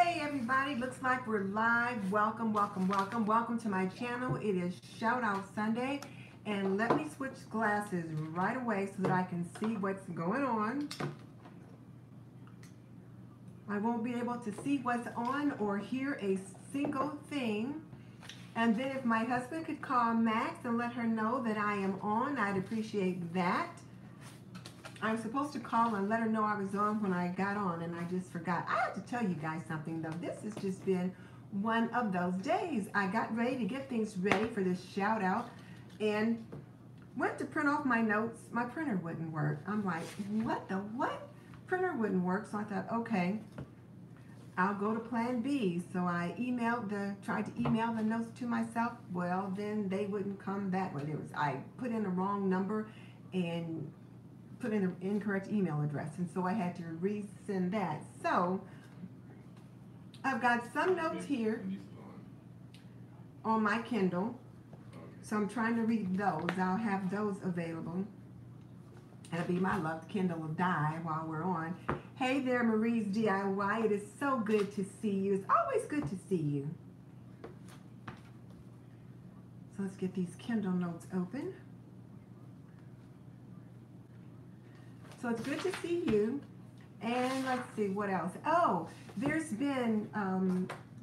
Hey everybody, looks like we're live. Welcome, welcome, welcome. Welcome to my channel. It is Shoutout Sunday. And let me switch glasses right away so that I can see what's going on. I won't be able to see what's on or hear a single thing. And then if my husband could call Max and let her know that I am on, I'd appreciate that. I was supposed to call and let her know I was on when I got on, and I just forgot. I have to tell you guys something, though. This has just been one of those days. I got ready to get things ready for this shout out and went to print off my notes. My printer wouldn't work. I'm like, what the what? Printer wouldn't work. So I thought, okay, I'll go to plan B. So I tried to email the notes to myself. Well, then they wouldn't come back. I put in the wrong number and put in an incorrect email address, and so I had to resend that. So I've got some notes here on my Kindle, so I'm trying to read those. I'll have those available. It'll be my luck, the Kindle will die while we're on. Hey there, Marie's DIY. It is so good to see you. It's always good to see you. So let's get these Kindle notes open. So it's good to see you. And let's see what else. Oh, there's been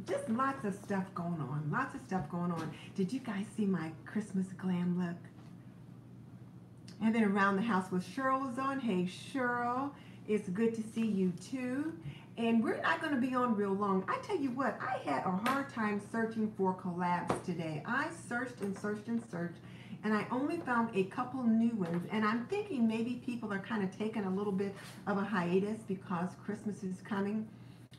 just lots of stuff going on. Lots of stuff going on. Did you guys see my Christmas glam look? And then around the house with Cheryl is on. Hey Cheryl, it's good to see you too. And we're not going to be on real long. I tell you what, I had a hard time searching for collabs today. I searched and searched and searched, and I only found a couple new ones, and I'm thinking maybe people are kind of taking a little bit of a hiatus because Christmas is coming.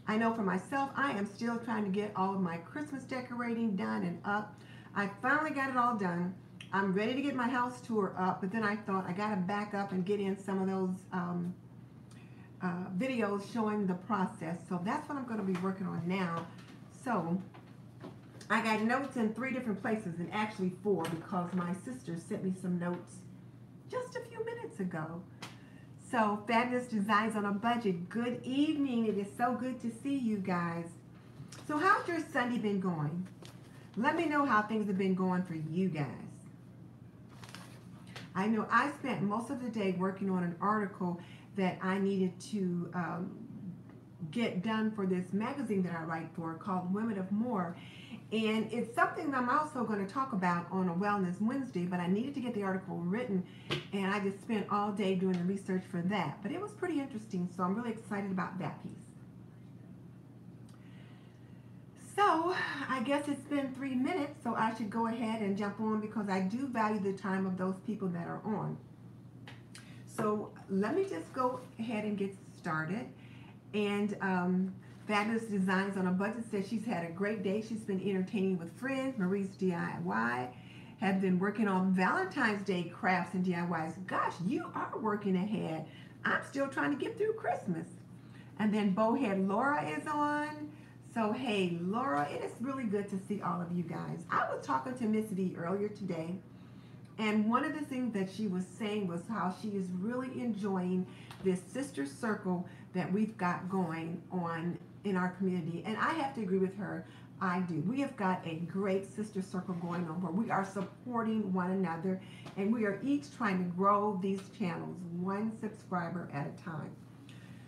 I know for myself, I am still trying to get all of my Christmas decorating done and up. I finally got it all done. I'm ready to get my house tour up, but then I thought I got to back up and get in some of those videos showing the process. So that's what I'm going to be working on now. So I got notes in 3 different places, and actually 4, because my sister sent me some notes just a few minutes ago. So Fabulous Designs on a Budget, good evening. It is so good to see you guys. So how's your Sunday been going? Let me know how things have been going for you guys. I know I spent most of the day working on an article that I needed to get done for this magazine that I write for called Women of More. And it's something that I'm also going to talk about on a Wellness Wednesday, but I needed to get the article written, and I just spent all day doing the research for that. But it was pretty interesting, so I'm really excited about that piece. So I guess it's been 3 minutes, so I should go ahead and jump on because I do value the time of those people that are on. So let me just go ahead and get started. And Fabulous Designs on a Budget says she's had a great day. She's been entertaining with friends. Marie's DIY have been working on Valentine's Day crafts and DIYs. Gosh, you are working ahead. I'm still trying to get through Christmas. And then Bowhead Laura is on. So hey Laura, it is really good to see all of you guys. I was talking to Miss V earlier today, and one of the things that she was saying was how she is really enjoying this sister circle that we've got going on in our community. And I have to agree with her. I do. We have got a great sister circle going on where we are supporting one another, and we are each trying to grow these channels 1 subscriber at a time.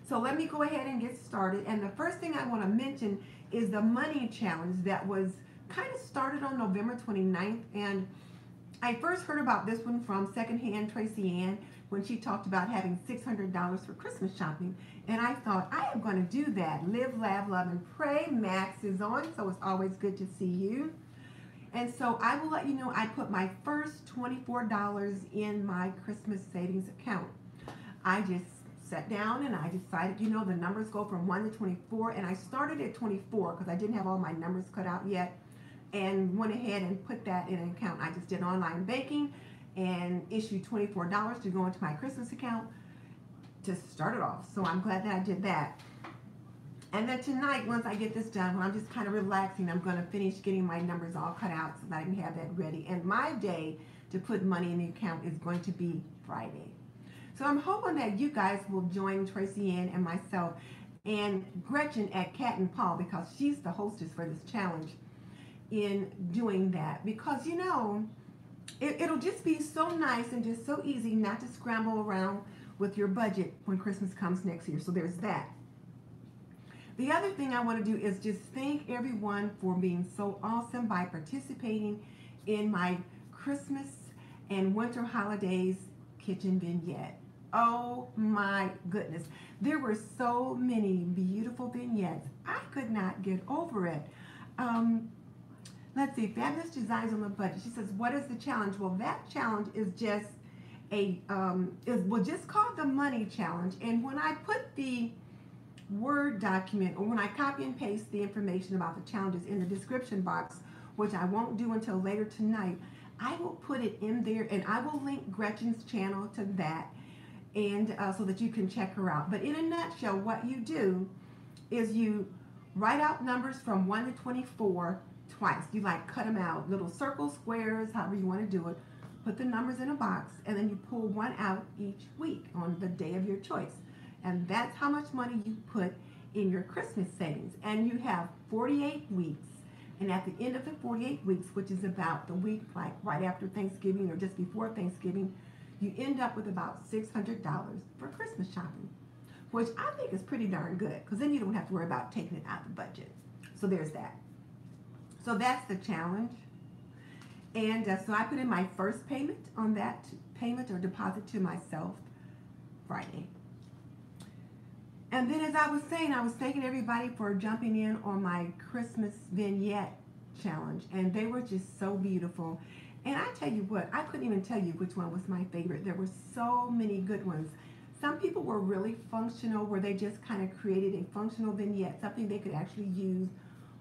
So let me go ahead and get started. And the first thing I want to mention is the money challenge that was kind of started on November 29th. And I first heard about this one from Secondhand Tracy Ann when she talked about having $600 for Christmas shopping. And I thought, I am going to do that. Live, laugh, love, and pray. Max is on, so it's always good to see you. And so I will let you know I put my first $24 in my Christmas savings account. I just sat down and I decided, you know, the numbers go from 1 to 24, and I started at 24 because I didn't have all my numbers cut out yet, and went ahead and put that in an account. I just did online banking and issued $24 to go into my Christmas account to start it off. So I'm glad that I did that. And then tonight, once I get this done, when I'm just kind of relaxing, I'm going to finish getting my numbers all cut out so that I can have that ready. And my day to put money in the account is going to be Friday. So I'm hoping that you guys will join Tracy Ann and myself and Gretchen at Cat and Paw, because she's the hostess for this challenge, in doing that. Because, you know, it'll just be so nice and just so easy not to scramble around with your budget when Christmas comes next year. So there's that. The other thing I want to do is just thank everyone for being so awesome by participating in my Christmas and winter holidays kitchen vignette. Oh my goodness. There were so many beautiful vignettes. I could not get over it. Let's see, Fabulous Designs on the Budget. She says, what is the challenge? Well, that challenge is just just called the money challenge. And when I put the Word document, or when I copy and paste the information about the challenges in the description box, which I won't do until later tonight, I will put it in there, and I will link Gretchen's channel to that, and so that you can check her out. But in a nutshell, what you do is you write out numbers from 1 to 24 twice. You like cut them out, little circles, squares, however you want to do it. Put the numbers in a box, and then you pull one out each week on the day of your choice. And that's how much money you put in your Christmas savings. And you have 48 weeks. And at the end of the 48 weeks, which is about the week like right after Thanksgiving or just before Thanksgiving, you end up with about $600 for Christmas shopping, which I think is pretty darn good, because then you don't have to worry about taking it out of the budget. So there's that. So that's the challenge. And so I put in my first payment on that payment or deposit to myself Friday. And then, as I was saying, I was thanking everybody for jumping in on my Christmas vignette challenge, and they were just so beautiful. And I tell you what, I couldn't even tell you which one was my favorite. There were so many good ones. Some people were really functional, where they just kind of created a functional vignette, something they could actually use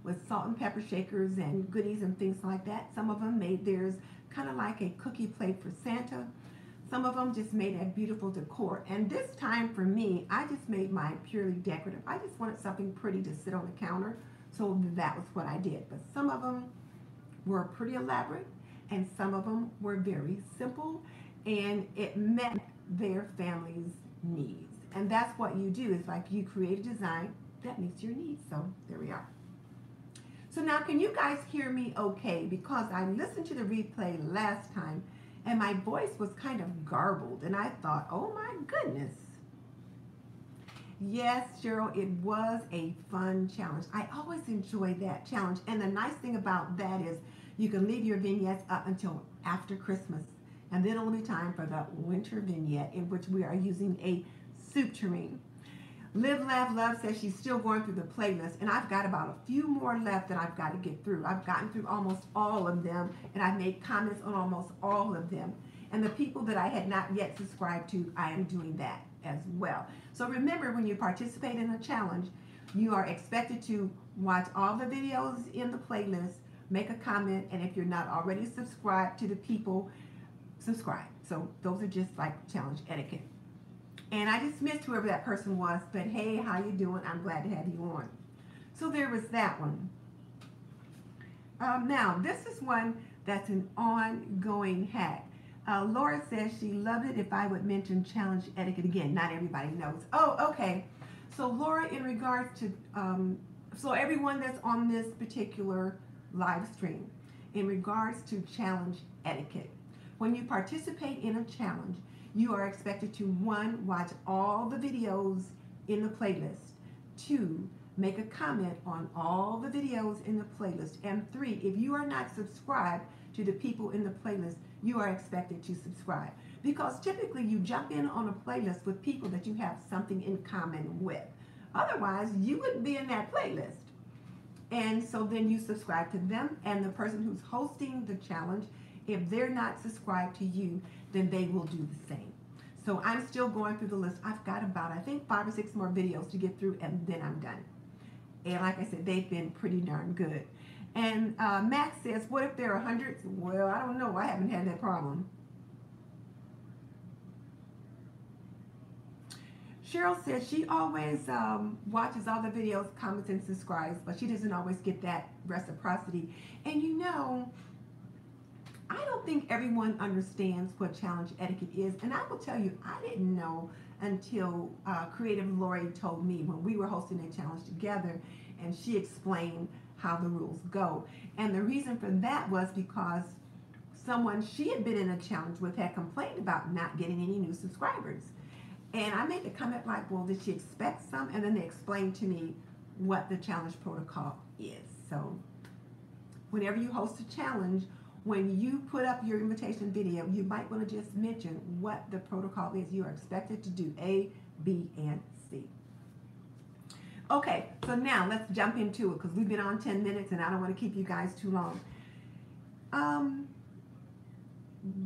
with salt and pepper shakers and goodies and things like that. Some of them made theirs kind of like a cookie plate for Santa. Some of them just made a beautiful decor. And this time for me, I just made mine purely decorative. I just wanted something pretty to sit on the counter, so that was what I did. But some of them were pretty elaborate, and some of them were very simple, and it met their family's needs. And that's what you do, is like you create a design that meets your needs. So there we are. So now, can you guys hear me okay? Because I listened to the replay last time, and my voice was kind of garbled, and I thought, oh my goodness. Yes, Cheryl, it was a fun challenge. I always enjoy that challenge. And the nice thing about that is you can leave your vignettes up until after Christmas. And then it'll be time for the winter vignette, in which we are using a soup tureen. Live, Laugh, Love says she's still going through the playlist, and I've got about a few more left that I've got to get through. I've gotten through almost all of them, and I've made comments on almost all of them. And the people that I had not yet subscribed to, I am doing that as well. So remember, when you participate in a challenge, you are expected to watch all the videos in the playlist, make a comment, and if you're not already subscribed to the people, subscribe. So those are just like challenge etiquette. And I just missed whoever that person was, but hey, how you doing? I'm glad to have you on. So there was that one. Now, this is one that's an ongoing hack. Laura says she loved it if I would mention challenge etiquette again. Not everybody knows. Oh, okay. So Laura, in regards to, so everyone that's on this particular live stream, in regards to challenge etiquette, when you participate in a challenge, you are expected to, 1, watch all the videos in the playlist, 2, make a comment on all the videos in the playlist, and 3, if you are not subscribed to the people in the playlist, you are expected to subscribe. Because typically you jump in on a playlist with people that you have something in common with. Otherwise, you wouldn't be in that playlist. And so then you subscribe to them, and the person who's hosting the challenge, if they're not subscribed to you, then they will do the same. So I'm still going through the list. I've got about, I think, 5 or 6 more videos to get through, and then I'm done. And like I said, they've been pretty darn good. And Max says, what if there are hundreds? Well, I don't know. I haven't had that problem. Cheryl says she always watches all the videos, comments, and subscribes, but she doesn't always get that reciprocity. And you know, I don't think everyone understands what challenge etiquette is. And I will tell you, I didn't know until Creative Lori told me when we were hosting a challenge together, and she explained how the rules go. And the reason for that was because someone she had been in a challenge with had complained about not getting any new subscribers. And I made the comment like, well, did she expect some? And then they explained to me what the challenge protocol is. So whenever you host a challenge, when you put up your invitation video, you might want to just mention what the protocol is. You are expected to do A, B, and C. Okay, so now let's jump into it because we've been on 10 minutes and I don't want to keep you guys too long.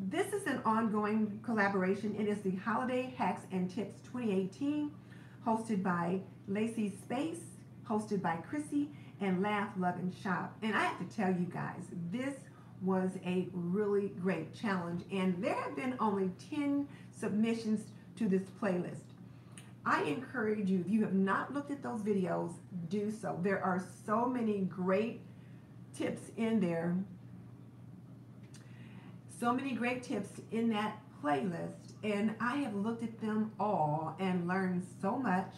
This is an ongoing collaboration. It is the Holiday Hacks and Tips 2018, hosted by Lacey Space, hosted by Chrissy, and Laugh, Love, and Shop. And I have to tell you guys, this was a really great challenge, and there have been only 10 submissions to this playlist. I encourage you, if you have not looked at those videos, do so. There are so many great tips in there. So many great tips in that playlist, and I have looked at them all and learned so much.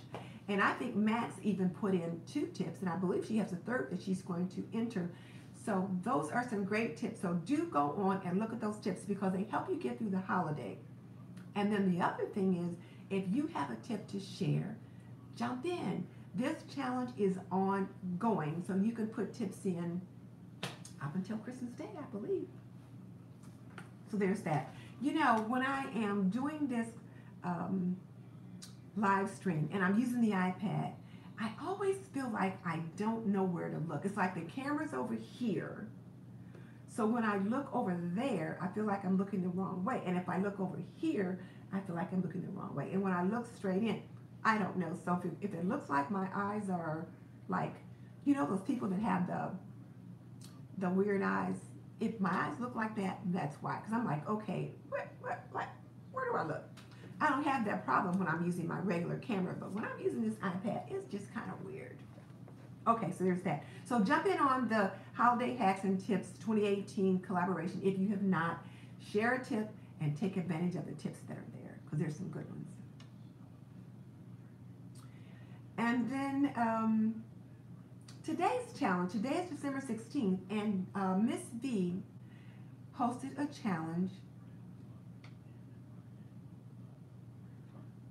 And I think Max even put in 2 tips, and I believe she has a 3rd that she's going to enter. So those are some great tips. So do go on and look at those tips because they help you get through the holiday. And then the other thing is, if you have a tip to share, jump in. This challenge is ongoing, so you can put tips in up until Christmas Day, I believe. So there's that. You know, when I am doing this live stream and I'm using the iPad, I always feel like I don't know where to look. It's like the camera's over here. So when I look over there, I feel like I'm looking the wrong way. And if I look over here, I feel like I'm looking the wrong way. And when I look straight in, I don't know. So if it looks like my eyes are like, you know, those people that have the weird eyes, if my eyes look like that, that's why. Because I'm like, okay, where do I look? I don't have that problem when I'm using my regular camera, but when I'm using this iPad, it's just kind of weird. Okay, so there's that. So jump in on the Holiday Hacks and Tips 2018 collaboration. If you have not, share a tip and take advantage of the tips that are there because there's some good ones. And then today's challenge, today is December 16th, and Miss V hosted a challenge.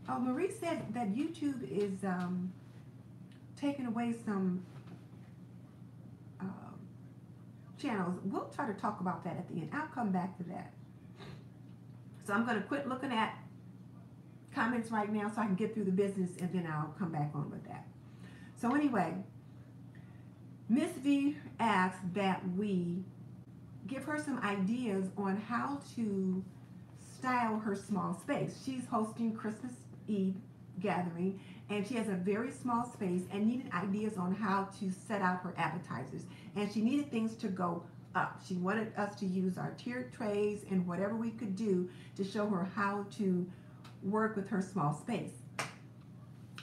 Oh, Marie said that YouTube is taking away some channels. We'll try to talk about that at the end. I'll come back to that. So I'm going to quit looking at comments right now so I can get through the business, and then I'll come back on with that. So anyway, Miss V asked that we give her some ideas on how to style her small space. She's hosting Christmas Eve gathering, and she has a very small space and needed ideas on how to set out her appetizers, and she needed things to go up. She wanted us to use our tiered trays and whatever we could do to show her how to work with her small space.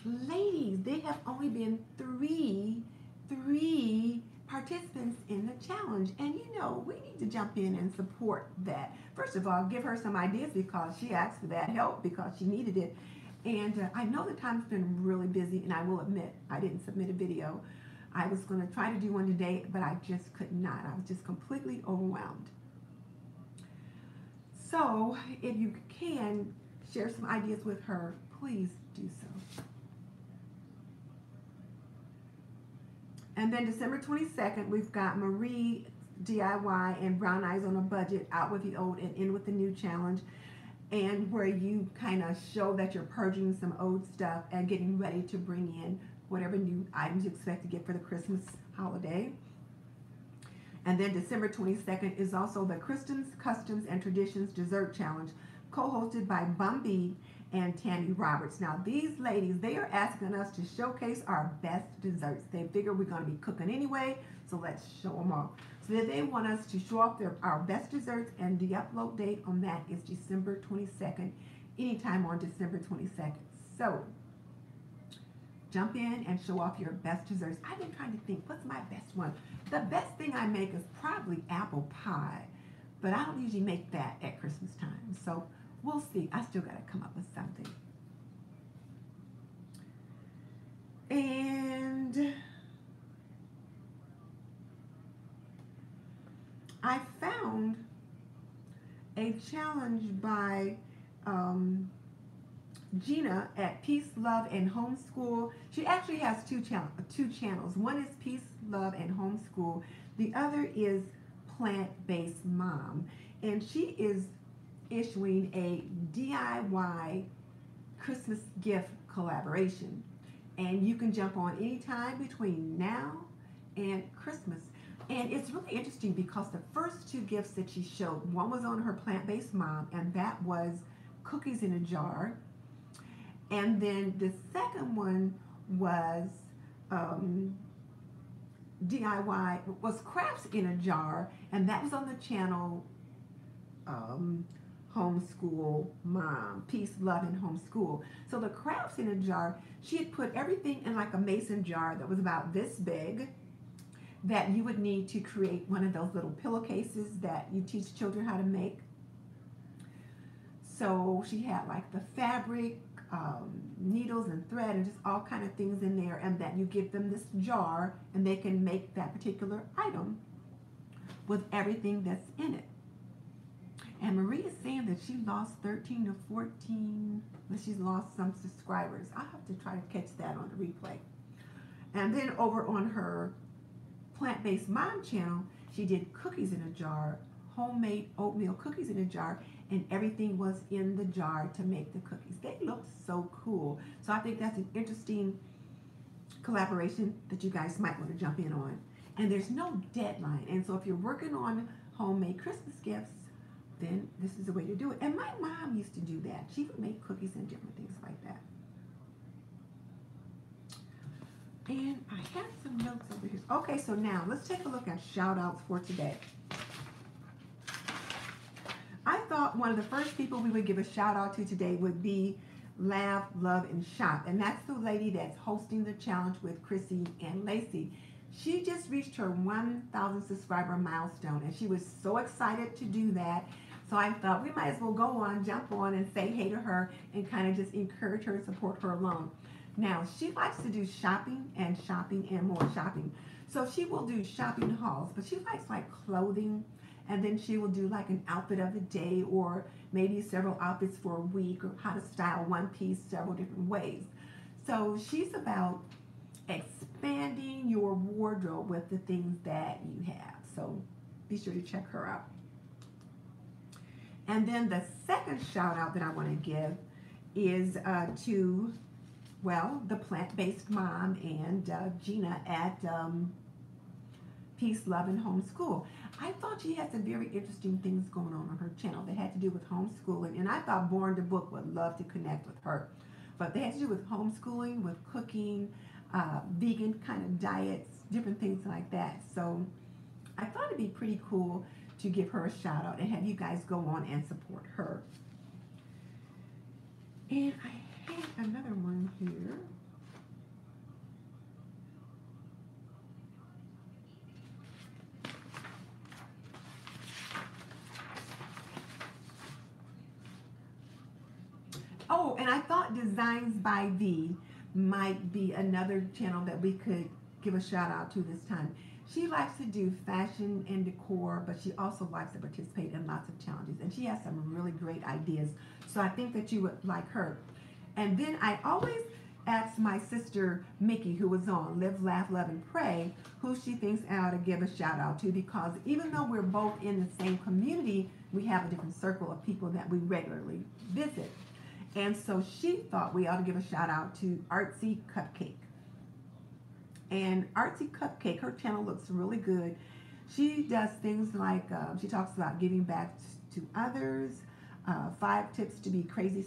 Ladies, there have only been three participants in the challenge, and you know, we need to jump in and support that. First of all, give her some ideas because she asked for that help because she needed it. And I know the time's been really busy, and I will admit I didn't submit a video. I was going to try to do one today, but I just could not. I was just completely overwhelmed. So if you can share some ideas with her, please do so. And then December 22nd, we've got Marie DIY and Brown Eyes on a Budget, Out with the Old and In with the New challenge, and where you kind of show that you're purging some old stuff and getting ready to bring in whatever new items you expect to get for the Christmas holiday. And then December 22nd is also the Customs and Traditions Dessert Challenge, co-hosted by Bumby and Tammy Roberts. Now these ladies, they are asking us to showcase our best desserts. They figure we're going to be cooking anyway, so let's show them off. So they want us to show off our best desserts, and the upload date on that is December 22nd, anytime on December 22nd. So jump in and show off your best desserts. I've been trying to think, what's my best one? The best thing I make is probably apple pie, but I don't usually make that at Christmas time. So we'll see. I still got to come up with something. And I found a challenge by Gina at Peace, Love, and Homeschool. She actually has two channels. One is Peace, Love, and Homeschool. The other is Plant-Based Mom. And she is issuing a DIY Christmas gift collaboration. And you can jump on anytime between now and Christmas. And it's really interesting because the first two gifts that she showed, one was on her Plant-Based Mom, and that was cookies in a jar. And then the second one was DIY, was crafts in a jar, and that was on the channel Homeschool Mom, Peace, Love, and Homeschool. So the crafts in a jar, she had put everything in like a mason jar that was about this big, that you would need to create one of those little pillowcases that you teach children how to make. So she had like the fabric, needles and thread and just all kind of things in there, and that you give them this jar and they can make that particular item with everything that's in it. And Marie is saying that she lost 13 to 14, that she's lost some subscribers. I'll have to try to catch that on the replay. And then over on her Plant-Based Mom channel, she did cookies in a jar, homemade oatmeal cookies in a jar, and everything was in the jar to make the cookies. They look so cool. So I think that's an interesting collaboration that you guys might want to jump in on. And there's no deadline. And so if you're working on homemade Christmas gifts, then this is the way to do it. And my mom used to do that. She would make cookies and different things like that. And I have some notes over here. Okay, so now let's take a look at shout outs for today. I thought one of the first people we would give a shout out to today would be Laugh, Love, and Shop. And that's the lady that's hosting the challenge with Chrissy and Lacey. She just reached her 1,000 subscriber milestone, and she was so excited to do that. So I thought we might as well go on, jump on, and say hey to her and kind of just encourage her and support her along. Now, she likes to do shopping and more shopping. So she will do shopping hauls, but she likes like clothing, and then she will do like an outfit of the day or maybe several outfits for a week, or how to style one piece several different ways. So she's about expanding your wardrobe with the things that you have. So be sure to check her out. And then the second shout out that I want to give is to, well, the Plant-Based Mom and Gina at Peace, Love, and Homeschool. I thought she had some very interesting things going on her channel that had to do with homeschooling, and I thought Born to Book would love to connect with her. But they had to do with homeschooling, with cooking, vegan kind of diets, different things like that. So I thought it'd be pretty cool to give her a shout out and have you guys go on and support her. And I have another one here. Oh, and I thought Designs by V might be another channel that we could give a shout out to this time. She likes to do fashion and decor, but she also likes to participate in lots of challenges, and she has some really great ideas. So I think that you would like her. And then I always ask my sister Mickey, who was on Live, Laugh, Love, and Pray, who she thinks I ought to give a shout out to, because even though we're both in the same community, we have a different circle of people that we regularly visit. And so she thought we ought to give a shout out to Artsy Cupcake. And Artsy Cupcake, her channel looks really good. She does things like, she talks about giving back to others, 5 tips to be crazy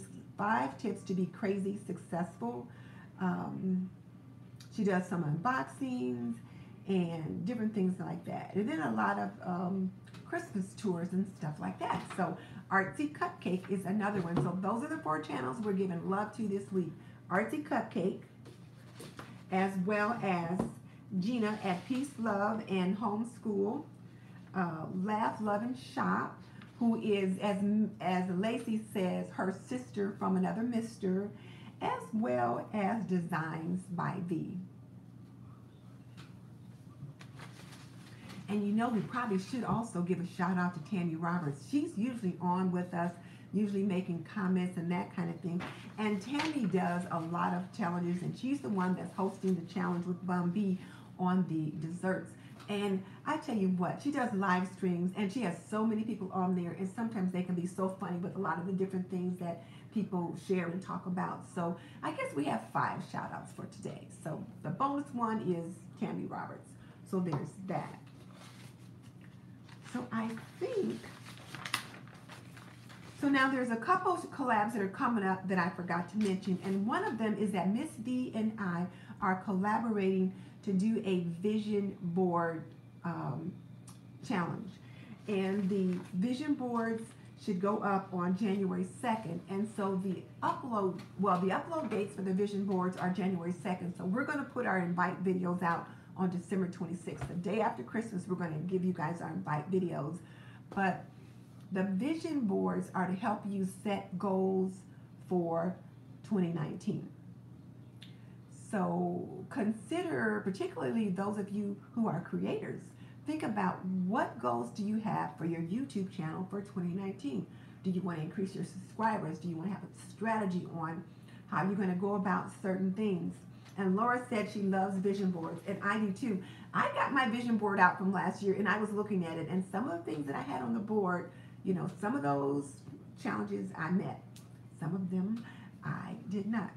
successful. She does some unboxings and different things like that. And then a lot of Christmas tours and stuff like that. So Artsy Cupcake is another one. So those are the 4 channels we're giving love to this week. Artsy Cupcake, as well as Gina at Peace, Love, and Homeschool, Laugh, Love, and Shop, who is, as Lacey says, her sister from another mister, as well as Designs by V. And you know, we probably should also give a shout out to Tammy Roberts. She's usually on with us, usually making comments and that kind of thing. And Tammy does a lot of challenges, and she's the one that's hosting the challenge with Bum B on the desserts. And I tell you what, she does live streams, and she has so many people on there, and sometimes they can be so funny with a lot of the different things that people share and talk about. So I guess we have 5 shout outs for today. So the bonus one is Tammy Roberts. So there's that. So I think, so now there's a couple of collabs that are coming up that I forgot to mention, and one of them is that Miss V and I are collaborating to do a vision board challenge. And the vision boards should go up on January 2nd, and so the upload dates for the vision boards are January 2nd, so we're going to put our invite videos out on December 26th. The day after Christmas, we're going to give you guys our invite videos. But the vision boards are to help you set goals for 2019. So consider, particularly those of you who are creators, think about what goals do you have for your YouTube channel for 2019? Do you want to increase your subscribers? Do you want to have a strategy on how you're going to go about certain things? And Laura said she loves vision boards, and I do too. I got my vision board out from last year, and I was looking at it, and some of the things that I had on the board, you know, some of those challenges I met. Some of them I did not.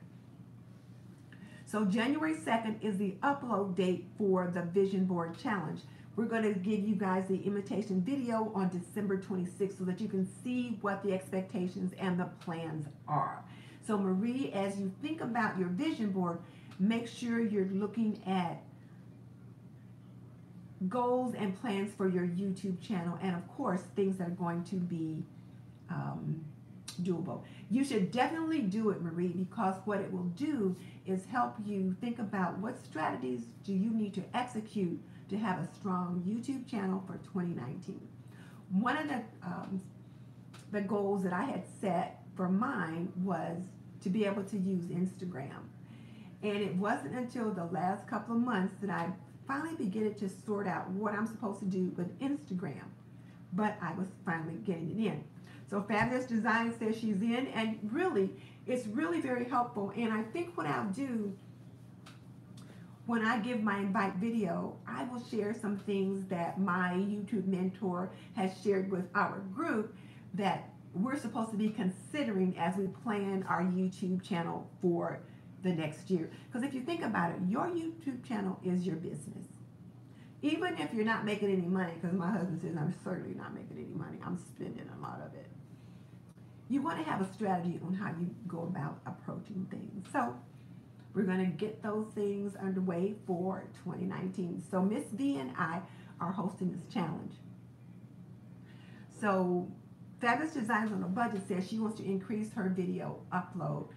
So January 2nd is the upload date for the vision board challenge. We're going to give you guys the invitation video on December 26th so that you can see what the expectations and the plans are. So Marie, as you think about your vision board, make sure you're looking at goals and plans for your YouTube channel, and of course things that are going to be doable. You should definitely do it, Marie, because what it will do is help you think about what strategies do you need to execute to have a strong YouTube channel for 2019. One of the goals that I had set for mine was to be able to use Instagram. And it wasn't until the last couple of months that I finally began to sort out what I'm supposed to do with Instagram. But I was finally getting it in. So Fabulous Design says she's in, and really, it's really very helpful. And I think what I'll do when I give my invite video, I will share some things that my YouTube mentor has shared with our group that we're supposed to be considering as we plan our YouTube channel for the next year. Because if you think about it, your YouTube channel is your business. Even if you're not making any money, because my husband says I'm certainly not making any money, I'm spending a lot of it. You want to have a strategy on how you go about approaching things. So we're going to get those things underway for 2019. So Miss V and I are hosting this challenge. So Fabulous Designs on a Budget says she wants to increase her video upload.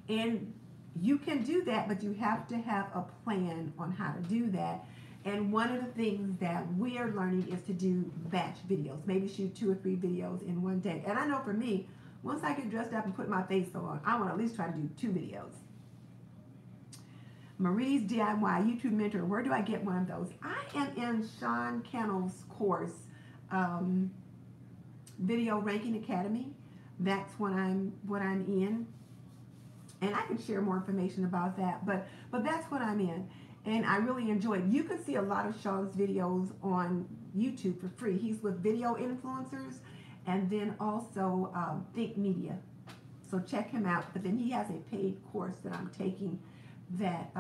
And you can do that, but you have to have a plan on how to do that. And one of the things that we are learning is to do batch videos. Maybe shoot 2 or 3 videos in one day. And I know for me, once I get dressed up and put my face on, I want to at least try to do 2 videos. Marie's DIY YouTube mentor, where do I get one of those? I am in Sean Cannell's course, Video Ranking Academy. That's what I'm in. And I can share more information about that, but that's what I'm in. And I really enjoy it. You can see a lot of Sean's videos on YouTube for free. He's with Video Influencers and then also Think Media. So check him out. But then he has a paid course that I'm taking that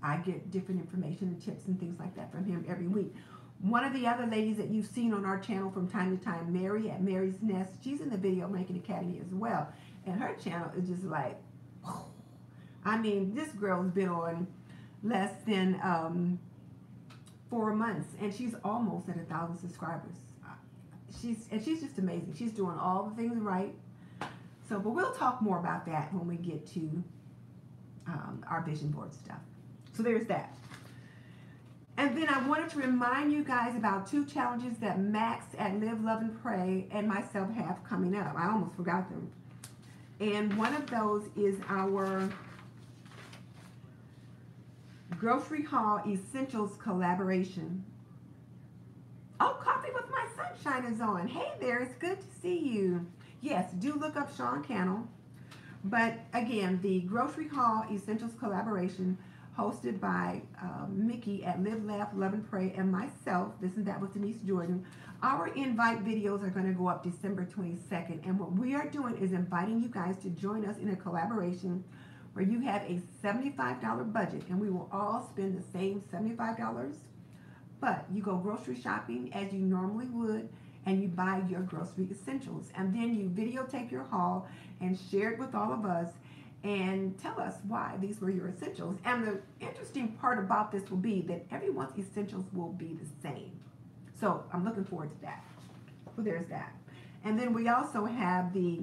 I get different information and tips and things like that from him every week. One of the other ladies that you've seen on our channel from time to time, Mary at Mary's Nest, she's in the Video Making Academy as well. And her channel is just like, I mean, this girl's been on less than 4 months, and she's almost at 1,000 subscribers. She's just amazing. She's doing all the things right. So, but we'll talk more about that when we get to our vision board stuff. So there's that. And then I wanted to remind you guys about 2 challenges that Max at Live, Love, and Pray and myself have coming up. I almost forgot them. And one of those is our Grocery Haul Essentials collaboration. Oh, Coffee with My Sunshine is on. Hey there, it's good to see you. Yes, do look up Sean Cannell. But again, the Grocery Haul Essentials collaboration hosted by Mickey at Live, Laugh, Love, and Pray and myself, This and That with Denise Jordan. Our invite videos are going to go up December 22nd. And what we are doing is inviting you guys to join us in a collaboration where you have a $75 budget and we will all spend the same $75. But you go grocery shopping as you normally would and you buy your grocery essentials. And then you videotape your haul and share it with all of us and tell us why these were your essentials. And the interesting part about this will be that everyone's essentials will be the same. So I'm looking forward to that. Well, there's that. And then we also have the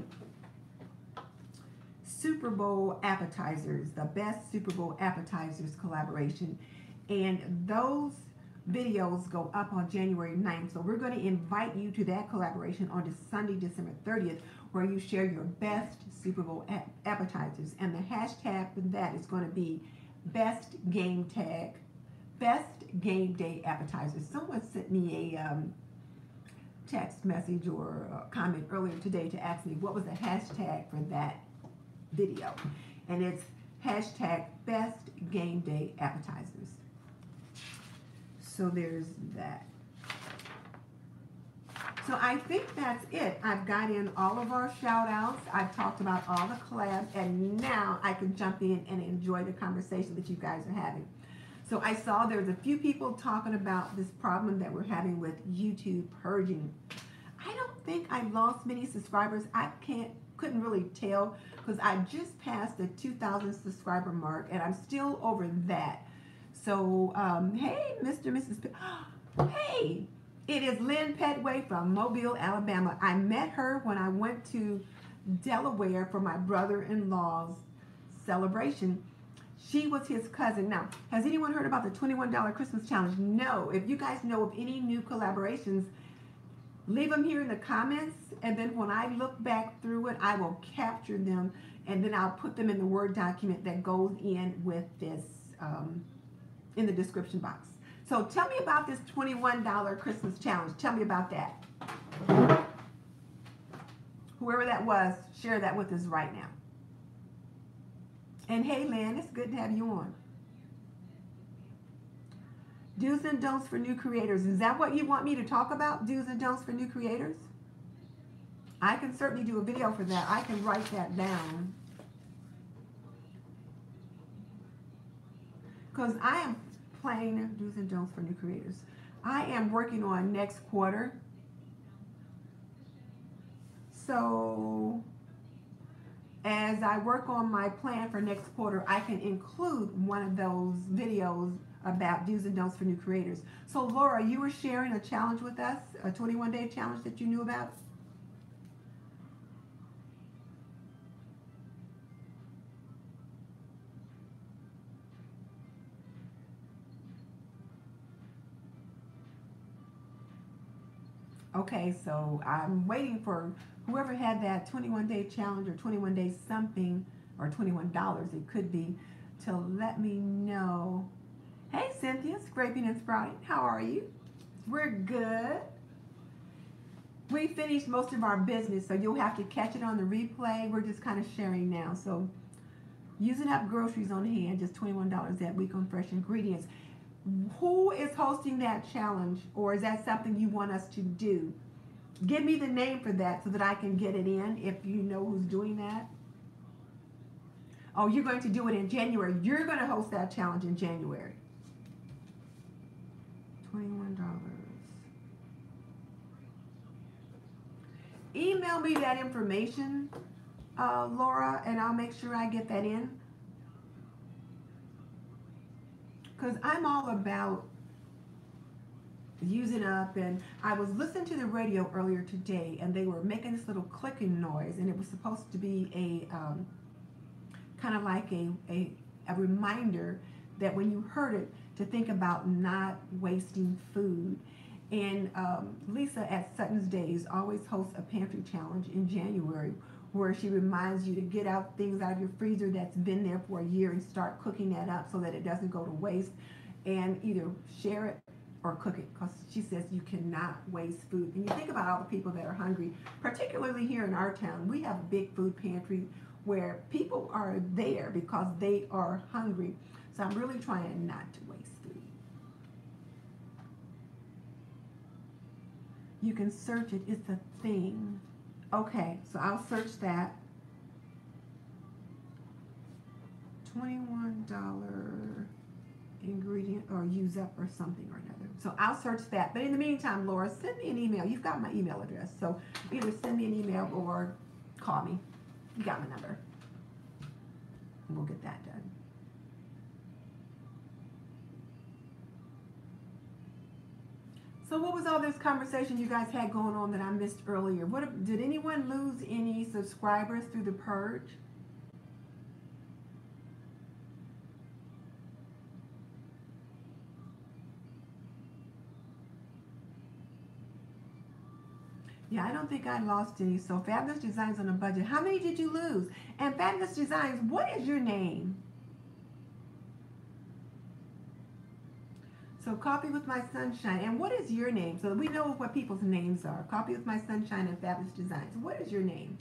Super Bowl appetizers, the best Super Bowl appetizers collaboration. And those videos go up on January 9th. So we're going to invite you to that collaboration on Sunday, December 30th, where you share your best Super Bowl appetizers. And the hashtag for that is going to be best game day appetizers. Someone sent me a text message or a comment earlier today to ask me what was the hashtag for that video. And it's hashtag best game day appetizers. So there's that. So I think that's it. I've got in all of our shout outs. I've talked about all the collabs, and now I can jump in and enjoy the conversation that you guys are having. So I saw there's a few people talking about this problem that we're having with YouTube purging. I don't think I lost many subscribers. I couldn't really tell because I just passed the 2,000 subscriber mark and I'm still over that. So, hey, Mr. and Mrs. Hey, it is Lynn Petway from Mobile, Alabama. I met her when I went to Delaware for my brother-in-law's celebration. She was his cousin. Now, has anyone heard about the $21 Christmas challenge? No. If you guys know of any new collaborations, leave them here in the comments. And then when I look back through it, I will capture them. And then I'll put them in the Word document that goes in with this, in the description box. So tell me about this $21 Christmas challenge. Tell me about that. Whoever that was, share that with us right now. And hey, Lynn, it's good to have you on. Do's and don'ts for new creators. Is that what you want me to talk about? Do's and don'ts for new creators? I can certainly do a video for that. I can write that down. Because I am planning do's and don'ts for new creators. I am working on next quarter. So as I work on my plan for next quarter, I can include one of those videos about do's and don'ts for new creators. So Laura, you were sharing a challenge with us, a 21-day challenge that you knew about? Okay, so I'm waiting for whoever had that 21-day challenge or 21-day something, or $21 it could be, to let me know. Hey Cynthia, Scraping and Sprouting, how are you? We're good. We finished most of our business, so you'll have to catch it on the replay. We're just kind of sharing now. So using up groceries on hand, just $21 that week on fresh ingredients. Who is hosting that challenge, or is that something you want us to do? Give me the name for that so that I can get it in if you know who's doing that. Oh, you're going to do it in January. You're going to host that challenge in January. $21. Email me that information, Laura, and I'll make sure I get that in. Because I'm all about using up, and I was listening to the radio earlier today and they were making this little clicking noise, and it was supposed to be a kind of like a reminder that when you heard it to think about not wasting food. And Lisa at Sutton's Days always hosts a pantry challenge in January where she reminds you to get out things out of your freezer that's been there for a year and start cooking that up so that it doesn't go to waste, and either share it or cook it, because she says you cannot waste food. And you think about all the people that are hungry, particularly here in our town. We have a big food pantry where people are there because they are hungry. So I'm really trying not to waste food. You can search it. It's a thing. Okay, so I'll search that. $21 ingredient or use up or something or another. So I'll search that. But in the meantime, Laura, send me an email. You've got my email address. So either send me an email or call me. You got my number. And we'll get that done. So what was all this conversation you guys had going on that I missed earlier? Did anyone lose any subscribers through the purge? Yeah, I don't think I lost any. So Fabulous Designs on a budget. How many did you lose? And Fabulous Designs, what is your name? So Coffee with My Sunshine. And what is your name? So that we know what people's names are. Coffee with My Sunshine and Fabulous Designs. What is your name?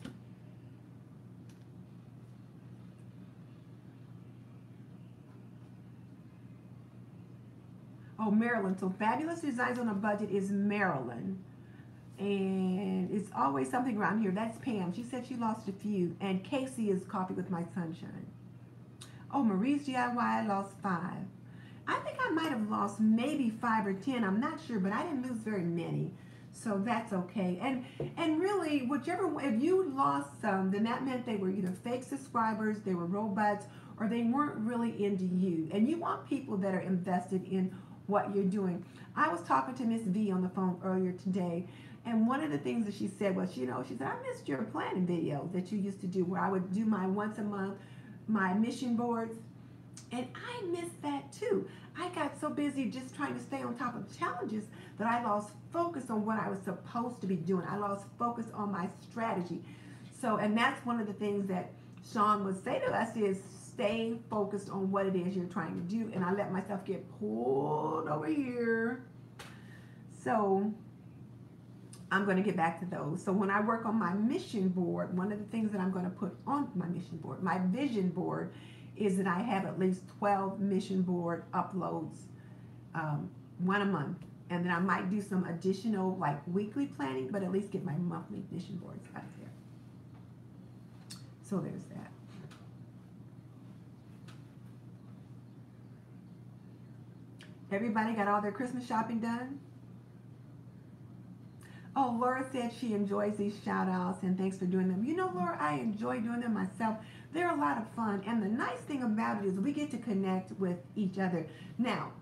Oh, Marilyn. So Fabulous Designs on a Budget is Marilyn. And it's always something around here. That's Pam. She said she lost a few. And Casey is Coffee with My Sunshine. Oh, Marie's DIY, I lost 5. I think I might have lost maybe 5 or 10. I'm not sure, but I didn't lose very many. So that's okay. And really, whichever, if you lost some, then that meant they were either fake subscribers, they were robots, or they weren't really into you. And you want people that are invested in what you're doing. I was talking to Miss V on the phone earlier today, and one of the things that she said was, she said, I missed your planning videos that you used to do where I would do my once a month, my mission boards. And I missed that too. I got so busy just trying to stay on top of challenges that I lost focus on what I was supposed to be doing. I lost focus on my strategy. So, and that's one of the things that Sean would say to us is stay focused on what it is you're trying to do. And I let myself get pulled over here. So I'm going to get back to those. So when I work on my mission board, one of the things that I'm going to put on my mission board, my vision board, is that I have at least 12 mission board uploads, one a month. And then I might do some additional like weekly planning, but at least get my monthly mission boards out there. So there's that. Everybody got all their Christmas shopping done? Oh, Laura said she enjoys these shout outs and thanks for doing them. You know, Laura, I enjoy doing them myself. They're a lot of fun. And the nice thing about it is we get to connect with each other. Now,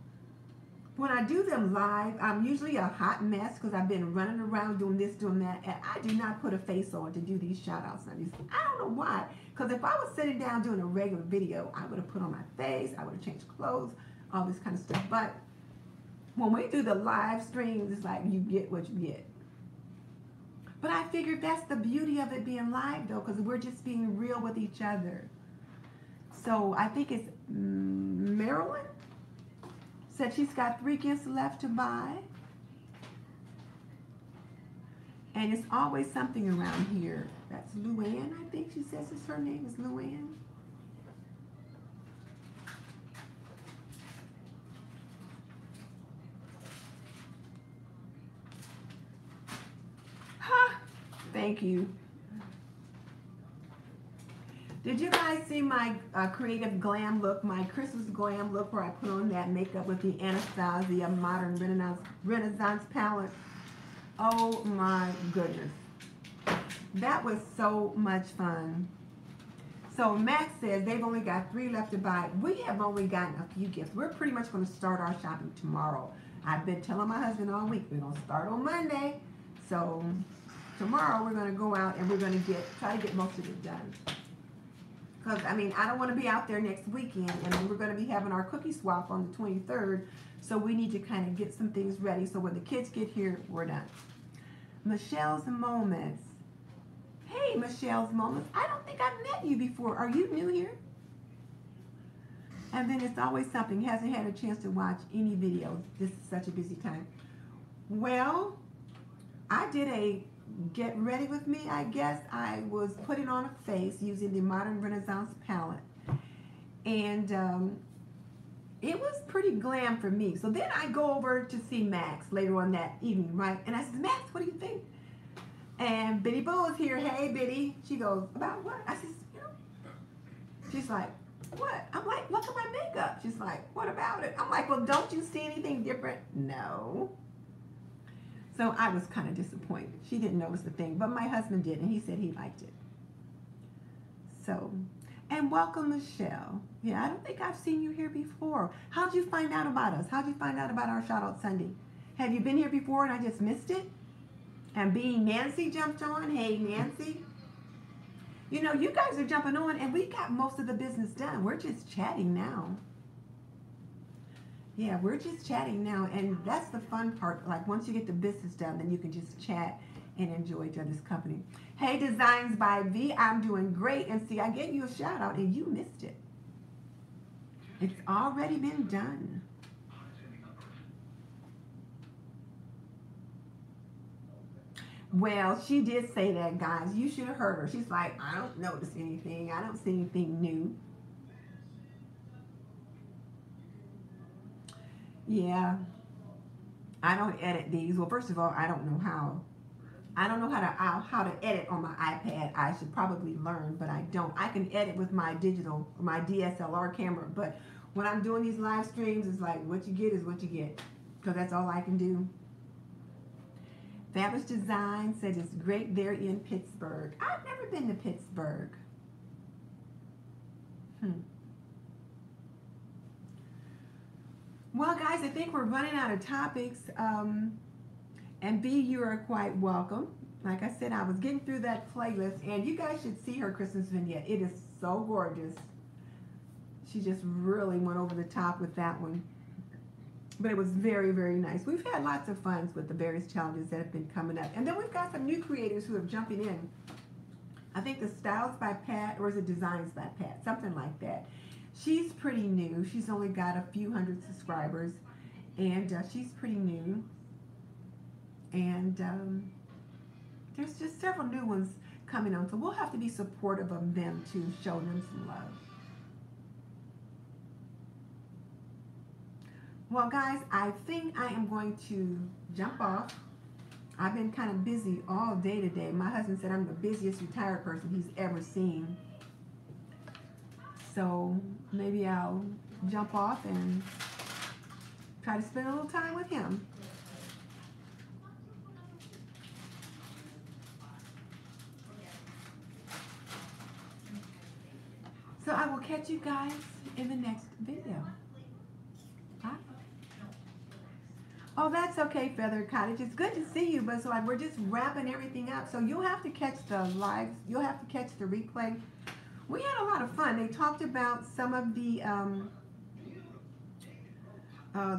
when I do them live, I'm usually a hot mess because I've been running around doing this, doing that. And I do not put a face on to do these shout outs. I don't know why. Because if I was sitting down doing a regular video, I would have put on my face. I would have changed clothes, all this kind of stuff. But when we do the live streams, it's like you get what you get. But I figured that's the beauty of it being live, though, because we're just being real with each other. So I think it's Marilyn said she's got 3 gifts left to buy. And it's always something around here. That's Luann, I think she says her name is Luann. Thank you. Did you guys see my creative glam look, my Christmas glam look where I put on that makeup with the Anastasia Modern Renaissance palette? Oh my goodness. That was so much fun. So Max says they've only got 3 left to buy. We have only gotten a few gifts. We're pretty much going to start our shopping tomorrow. I've been telling my husband all week we're going to start on Monday. So tomorrow we're going to go out and we're going to try to get most of it done. Because, I mean, I don't want to be out there next weekend, and then we're going to be having our cookie swap on the 23rd, so we need to kind of get some things ready so when the kids get here, we're done. Michelle's Moments. Hey, Michelle's Moments. I don't think I've met you before. Are you new here? And then it's always something. Hasn't had a chance to watch any videos. This is such a busy time. Well, I did a get ready with me, I guess. I was putting on a face using the Modern Renaissance palette. And it was pretty glam for me. So then I go over to see Max later on that evening, right? And I said, Max, what do you think? And Biddy Boo is here. Hey, Biddy. She goes, about what? I said, you know. She's like, what? I'm like, look at my makeup. She's like, what about it? I'm like, well, don't you see anything different? No. So I was kind of disappointed. She didn't notice the thing, but my husband did, and he said he liked it. So, and welcome, Michelle. Yeah, I don't think I've seen you here before. How'd you find out about us? How'd you find out about our Shout Out Sunday? Have you been here before and I just missed it? And being Nancy jumped on. Hey, Nancy. You know, you guys are jumping on, and we got most of the business done. We're just chatting now. Yeah, we're just chatting now, and that's the fun part. Like, once you get the business done, then you can just chat and enjoy each other's company. Hey, Designs by V, I'm doing great. And see, I gave you a shout out, and you missed it. It's already been done. Well, she did say that, guys. You should have heard her. She's like, I don't notice anything. I don't see anything new. Yeah, I don't edit these. Well, first of all, I don't know how. I don't know how to edit on my iPad. I should probably learn, but I don't. I can edit with my my DSLR camera, but when I'm doing these live streams, it's like what you get is what you get, because that's all I can do. Fabulous Design said it's great there in Pittsburgh. I've never been to Pittsburgh. Well, guys, I think we're running out of topics. And B, you are quite welcome. Like I said, I was getting through that playlist, and you guys should see her Christmas vignette. It is so gorgeous. She just really went over the top with that one. But it was very, very nice. We've had lots of fun with the various challenges that have been coming up. And then we've got some new creators who are jumping in. I think the Styles by Pat, or is it Designs by Pat? Something like that. She's pretty new. She's only got a few hundred subscribers. And she's pretty new. And there's just several new ones coming on. So we'll have to be supportive of them to show them some love. Well, guys, I think I am going to jump off. I've been kind of busy all day today. My husband said I'm the busiest retired person he's ever seen. So maybe I'll jump off and try to spend a little time with him. So I will catch you guys in the next video. Bye. Oh, that's okay, Feather Cottage. It's good to see you, but it's like we're just wrapping everything up. So you'll have to catch the lives. You'll have to catch the replay. We had a lot of fun. They talked about some of the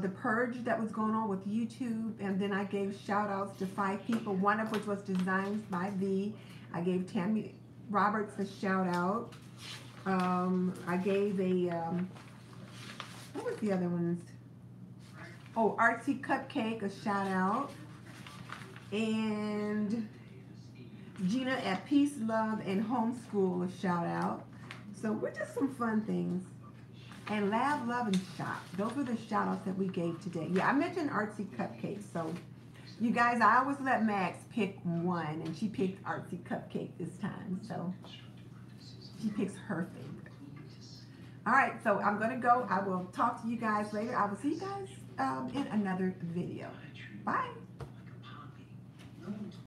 purge that was going on with YouTube, and then I gave shout outs to 5 people, one of which was Designs by V. I gave Tammy Roberts a shout out. I gave a, what was the other ones? Oh, Artsy Cupcake, a shout out. And Gina at Peace, Love, and Homeschool, a shout out. So we're just some fun things. And Lab, Love, and Shop. Those were the shout outs that we gave today. Yeah, I mentioned Artsy Cupcake. So you guys, I always let Max pick one, and she picked Artsy Cupcake this time. So she picks her favorite. All right, so I'm going to go. I will talk to you guys later. I will see you guys in another video. Bye.